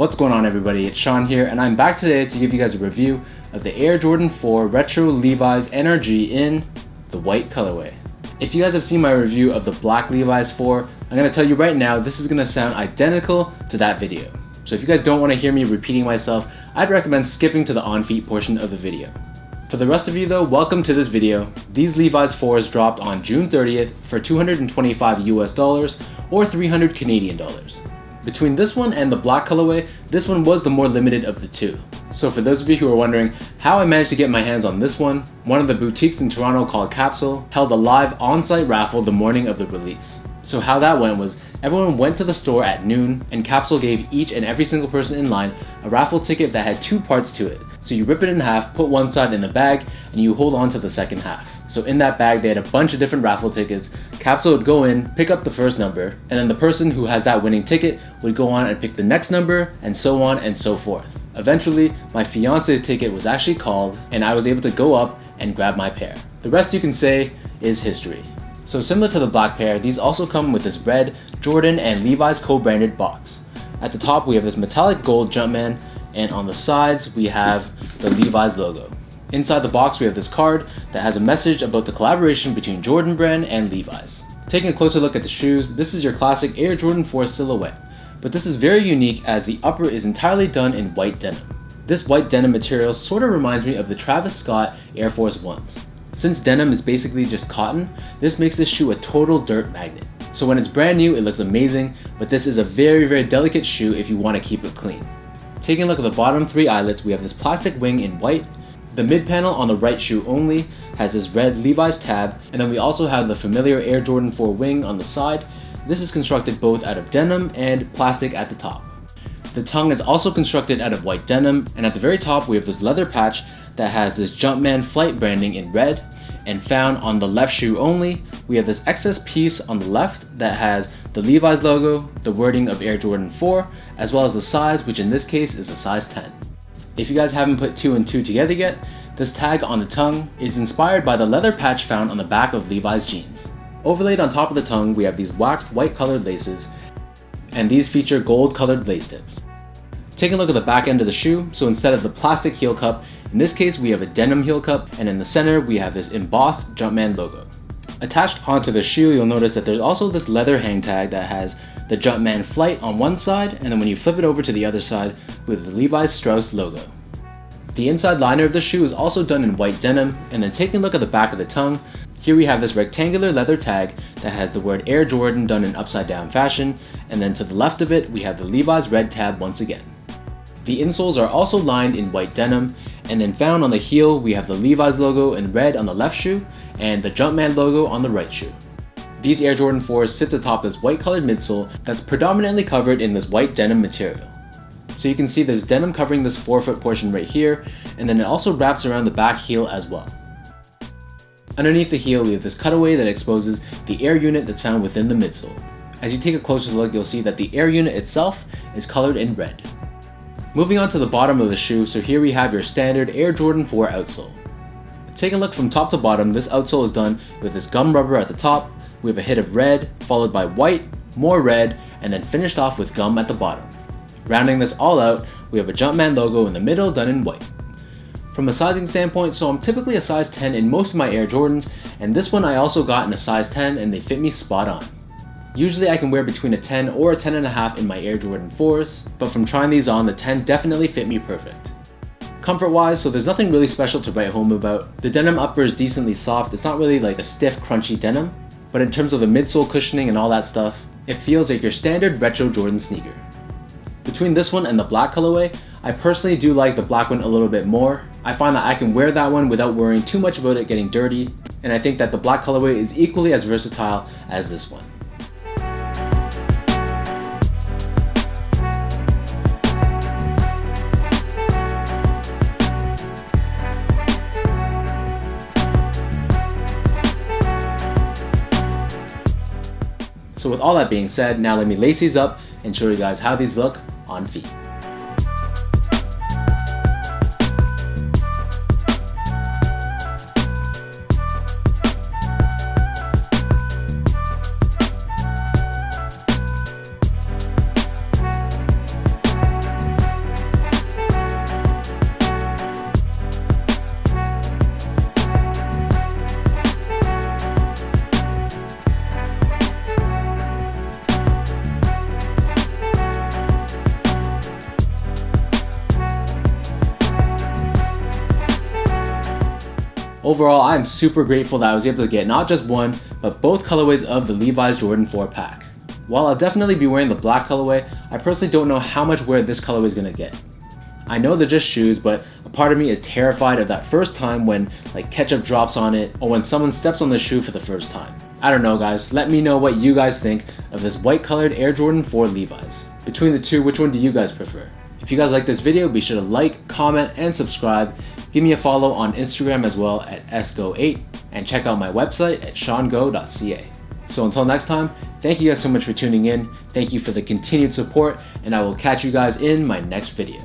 What's going on, everybody? It's Sean here, and I'm back today to give you guys a review of the Air Jordan 4 Retro Levi's NRG in the white colorway. If you guys have seen my review of the black Levi's 4, I'm going to tell you right now, this is going to sound identical to that video. So if you guys don't want to hear me repeating myself, I'd recommend skipping to the on-feet portion of the video. For the rest of you though, welcome to this video. These Levi's 4s dropped on June 30th for $225 US or 300 Canadian dollars. Between this one and the black colorway, this one was the more limited of the two. So for those of you who are wondering how I managed to get my hands on this one of the boutiques in Toronto called Capsule held a live on-site raffle the morning of the release. So how that went was, everyone went to the store at noon and Capsule gave each and every single person in line a raffle ticket that had two parts to it. So you rip it in half, put one side in the bag, and you hold on to the second half. So in that bag they had a bunch of different raffle tickets. Capsule would go in, pick up the first number, and then the person who has that winning ticket would go on and pick the next number, and so on and so forth. Eventually, my fiance's ticket was actually called, and I was able to go up and grab my pair. The rest, you can say, is history. So similar to the black pair, these also come with this red Jordan and Levi's co-branded box. At the top we have this metallic gold Jumpman, and on the sides we have the Levi's logo. Inside the box we have this card that has a message about the collaboration between Jordan brand and Levi's. Taking a closer look at the shoes, this is your classic Air Jordan 4 silhouette, but this is very unique as the upper is entirely done in white denim. This white denim material sort of reminds me of the Travis Scott Air Force 1s. Since denim is basically just cotton, this makes this shoe a total dirt magnet. So when it's brand new, it looks amazing, but this is a very delicate shoe if you want to keep it clean. Taking a look at the bottom three eyelets, we have this plastic wing in white. The mid panel on the right shoe only has this red Levi's tab, and then we also have the familiar Air Jordan 4 wing on the side. This is constructed both out of denim and plastic at the top. The tongue is also constructed out of white denim, and at the very top we have this leather patch that has this Jumpman flight branding in red, and found on the left shoe only, we have this excess piece on the left that has the Levi's logo, the wording of Air Jordan 4, as well as the size, which in this case is a size 10. If you guys haven't put two and two together yet, this tag on the tongue is inspired by the leather patch found on the back of Levi's jeans. Overlaid on top of the tongue, we have these waxed white colored laces, and these feature gold colored lace tips. Taking a look at the back end of the shoe, so instead of the plastic heel cup, in this case we have a denim heel cup, and in the center we have this embossed Jumpman logo. Attached onto the shoe, you'll notice that there's also this leather hang tag that has the Jumpman flight on one side, and then when you flip it over to the other side, with the Levi's Strauss logo. The inside liner of the shoe is also done in white denim, and then taking a look at the back of the tongue, here we have this rectangular leather tag that has the word Air Jordan done in upside down fashion, and then to the left of it we have the Levi's red tab once again. The insoles are also lined in white denim, and then found on the heel we have the Levi's logo in red on the left shoe and the Jumpman logo on the right shoe. These Air Jordan 4s sits atop this white colored midsole that's predominantly covered in this white denim material. So you can see there's denim covering this forefoot portion right here, and then it also wraps around the back heel as well. Underneath the heel we have this cutaway that exposes the air unit that's found within the midsole. As you take a closer look, you'll see that the air unit itself is colored in red. Moving on to the bottom of the shoe, so here we have your standard Air Jordan 4 outsole. Taking a look from top to bottom, this outsole is done with this gum rubber at the top. We have a hit of red, followed by white, more red, and then finished off with gum at the bottom. Rounding this all out, we have a Jumpman logo in the middle done in white. From a sizing standpoint, so I'm typically a size 10 in most of my Air Jordans, and this one I also got in a size 10 and they fit me spot on. Usually I can wear between a 10 or a 10.5 in my Air Jordan 4s, but from trying these on, the 10 definitely fit me perfect. Comfort wise, so there's nothing really special to write home about. The denim upper is decently soft, it's not really like a stiff crunchy denim, but in terms of the midsole cushioning and all that stuff, it feels like your standard retro Jordan sneaker. Between this one and the black colorway, I personally do like the black one a little bit more. I find that I can wear that one without worrying too much about it getting dirty, and I think that the black colorway is equally as versatile as this one. So with all that being said, now let me lace these up and show you guys how these look on feet. Overall, I am super grateful that I was able to get not just one, but both colorways of the Levi's Jordan 4 pack. While I'll definitely be wearing the black colorway, I personally don't know how much wear this colorway is going to get. I know they're just shoes, but a part of me is terrified of that first time when like ketchup drops on it or when someone steps on the shoe for the first time. I don't know guys, let me know what you guys think of this white colored Air Jordan 4 Levi's. Between the two, which one do you guys prefer? If you guys like this video, be sure to like, comment, and subscribe. Give me a follow on Instagram as well at sgo8 and check out my website at seango.ca. So until next time, thank you guys so much for tuning in. Thank you for the continued support, and I will catch you guys in my next video.